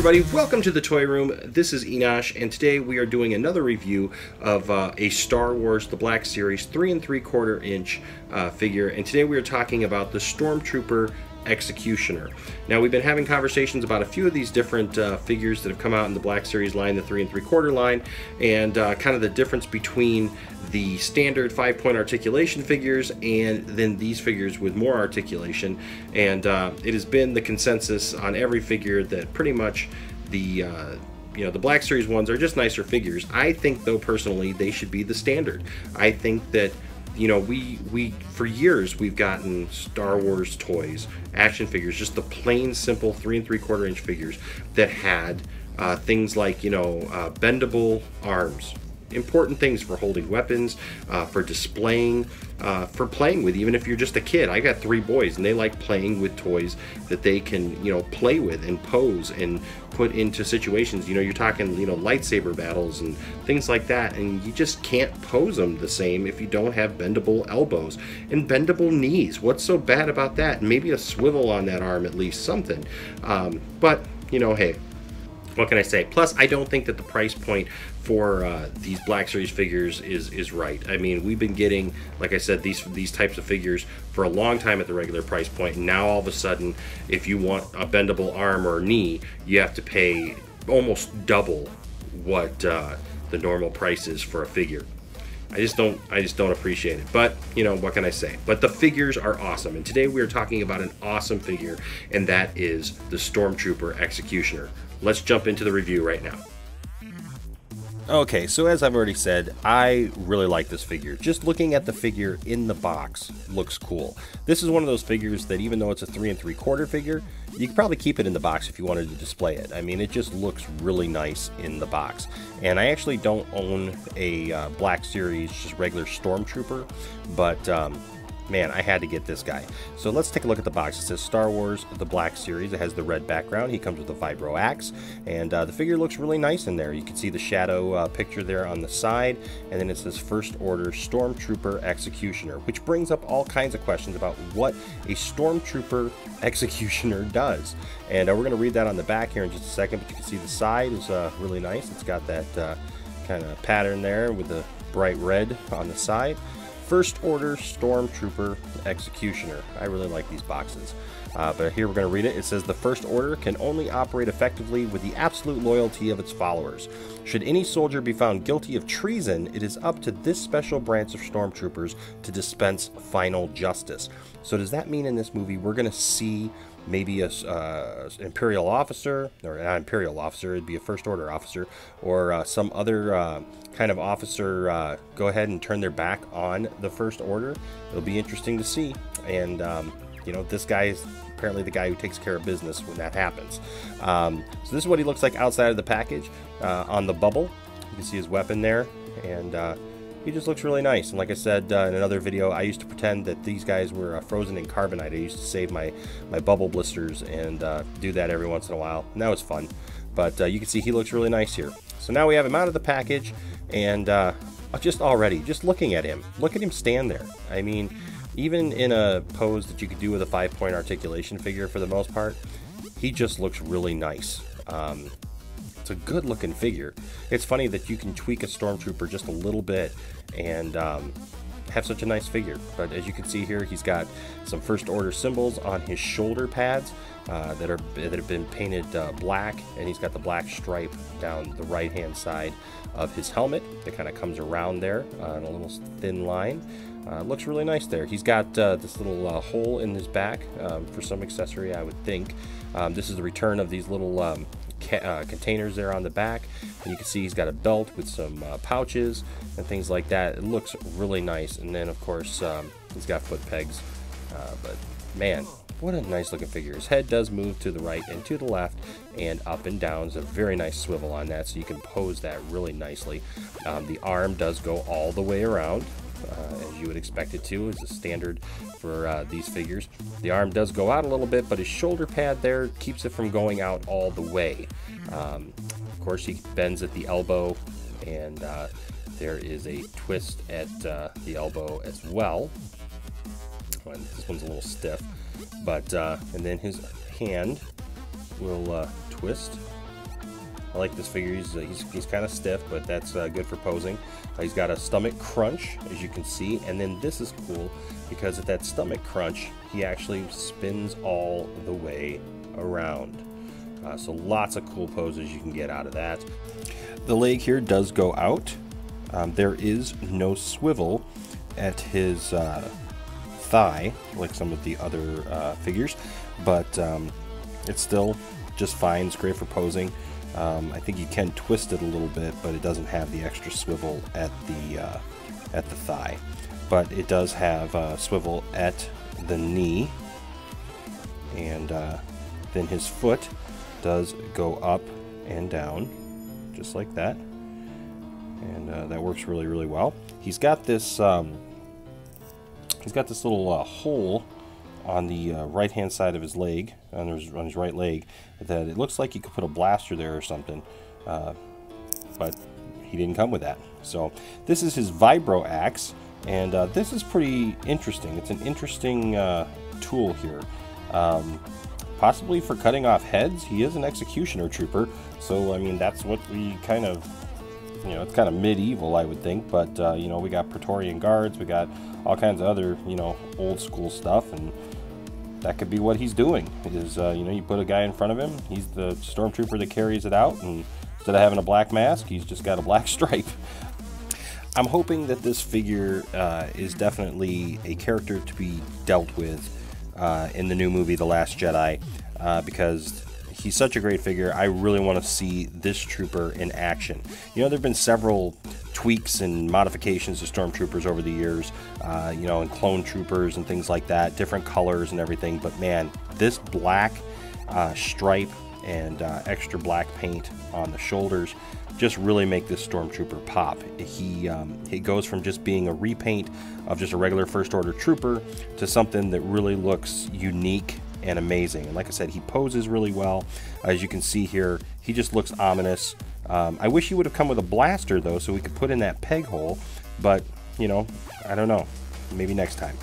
everybody, welcome to the Toy Room. This is Enosh, and today we are doing another review of a Star Wars The Black Series 3 3/4 inch figure, and today we are talking about the Stormtrooper Executioner. Now, we've been having conversations about a few of these different figures that have come out in the Black Series line, the 3 3/4 line, and kind of the difference between the standard 5-point articulation figures and then these figures with more articulation. And it has been the consensus on every figure that pretty much the the Black Series ones are just nicer figures. I think, though, personally, they should be the standard. I think that we for years we've gotten Star Wars toys, action figures, just the plain simple 3 3/4 inch figures that had things like bendable arms, important things for holding weapons, for displaying, for playing with. Even if you're just a kid, I got 3 boys and they like playing with toys that they can play with and pose and put into situations. You're talking lightsaber battles and things like that, and you just can't pose them the same if you don't have bendable elbows and bendable knees. What's so bad about that? Maybe a swivel on that arm, at least something. But hey, what can I say? Plus, I don't think that the price point for these Black Series figures is right. I mean, we've been getting, like I said, these types of figures for a long time at the regular price point, and now all of a sudden, if you want a bendable arm or knee, you have to pay almost double what the normal price is for a figure. I just don't appreciate it. But what can I say? But the figures are awesome, and today we are talking about an awesome figure, and that is the Stormtrooper Executioner. Let's jump into the review right now. Okay, so as I've already said, I really like this figure. Just looking at the figure in the box looks cool. This is one of those figures that, even though it's a 3 3/4 figure, you could probably keep it in the box if you wanted to display it. I mean, it just looks really nice in the box. And I actually don't own a Black Series, just regular Stormtrooper, but man, I had to get this guy. So let's take a look at the box. It says Star Wars The Black Series. It has the red background. He comes with a Vibro Axe, and the figure looks really nice in there. You can see the shadow picture there on the side, and then it says First Order Stormtrooper Executioner, which brings up all kinds of questions about what a Stormtrooper Executioner does. And we're going to read that on the back here in just a second, but you can see the side is really nice. It's got that kind of pattern there with the bright red on the side. First Order Stormtrooper Executioner. I really like these boxes. But here we're going to read it. It says, the First Order can only operate effectively with the absolute loyalty of its followers. Should any soldier be found guilty of treason, it is up to this special branch of stormtroopers to dispense final justice. So does that mean in this movie we're going to see maybe a Imperial officer, or not Imperial officer, it'd be a First Order officer, or some other kind of officer go ahead and turn their back on the First Order? It'll be interesting to see. And this guy is apparently the guy who takes care of business when that happens. So this is what he looks like outside of the package. On the bubble, you can see his weapon there, and he just looks really nice. And like I said in another video, I used to pretend that these guys were frozen in carbonite. I used to save my bubble blisters and do that every once in a while, and that was fun. But you can see he looks really nice here. So now we have him out of the package, and just looking at him, look at him stand there. I mean, even in a pose that you could do with a 5-point articulation figure, for the most part, he just looks really nice. It's a good looking figure. It's funny that you can tweak a Stormtrooper just a little bit and have such a nice figure. But as you can see here, he's got some First Order symbols on his shoulder pads that have been painted black, and he's got the black stripe down the right hand side of his helmet that kind of comes around there on a little thin line. Looks really nice there. He's got this little hole in his back for some accessory, I would think. This is the return of these little containers there on the back, and you can see he's got a belt with some pouches and things like that. It looks really nice. And then of course he's got foot pegs, but man, what a nice looking figure. His head does move to the right and to the left and up and down. There's a very nice swivel on that, so you can pose that really nicely. The arm does go all the way around, as you would expect it to, is a standard for these figures. The arm does go out a little bit, but his shoulder pad there keeps it from going out all the way. Of course, he bends at the elbow, and there is a twist at the elbow as well. This one's a little stiff, but and then his hand will twist I like this figure. He's kind of stiff, but that's good for posing. He's got a stomach crunch, as you can see, and then this is cool because at that stomach crunch, he actually spins all the way around. So lots of cool poses you can get out of that. The leg here does go out. There is no swivel at his thigh like some of the other figures, but it's still just fine. It's great for posing. I think you can twist it a little bit, but it doesn't have the extra swivel at the thigh. But it does have swivel at the knee, and then his foot does go up and down just like that, and that works really, really well. He's got this little hole on the right hand side of his leg, on his right leg, that it looks like you could put a blaster there or something, but he didn't come with that. So this is his Vibro Axe, and this is pretty interesting. It's an interesting tool here. Possibly for cutting off heads. He is an executioner trooper, so I mean that's what we kind of, you know, it's kind of medieval, I would think, but you know, we got Praetorian guards, we got all kinds of other, you know, old school stuff, and that could be what he's doing. Is you know, you put a guy in front of him, he's the stormtrooper that carries it out, and instead of having a black mask, he's just got a black stripe. I'm hoping that this figure is definitely a character to be dealt with in the new movie, The Last Jedi, because he's such a great figure. I really want to see this trooper in action. You know, there have been several tweaks and modifications to Stormtroopers over the years, you know, and clone troopers and things like that, different colors and everything, but man, this black stripe and extra black paint on the shoulders just really make this Stormtrooper pop. He goes from just being a repaint of just a regular First Order trooper to something that really looks unique and amazing. And like I said, he poses really well. As you can see here, he just looks ominous. I wish he would have come with a blaster though, so we could put in that peg hole, but you know, I don't know, maybe next time.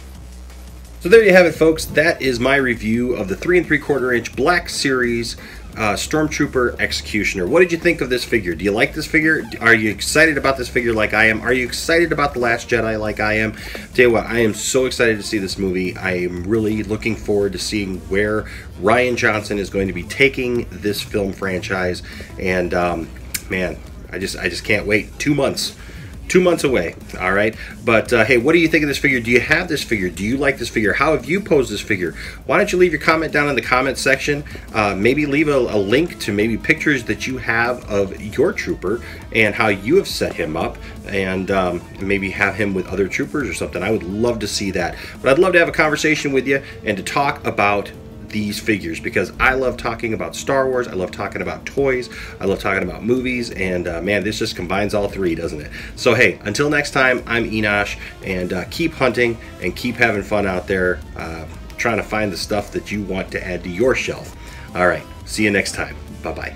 So there you have it, folks. That is my review of the 3 3/4 inch Black Series Stormtrooper Executioner. What did you think of this figure? Do you like this figure? Are you excited about this figure like I am? Are you excited about The Last Jedi like I am? Tell you what, I am so excited to see this movie. I am really looking forward to seeing where Rian Johnson is going to be taking this film franchise, and man, I just can't wait. 2 months. 2 months away, all right? But hey, what do you think of this figure? Do you have this figure? Do you like this figure? How have you posed this figure? Why don't you leave your comment down in the comment section? Maybe leave a link to maybe pictures that you have of your trooper and how you have set him up, and maybe have him with other troopers or something. I would love to see that. But I'd love to have a conversation with you and to talk about these figures, because I love talking about Star Wars, I love talking about toys, I love talking about movies, and man, this just combines all three, doesn't it? So hey, until next time, I'm Enosh, and keep hunting and keep having fun out there, trying to find the stuff that you want to add to your shelf. All right, see you next time. Bye-bye.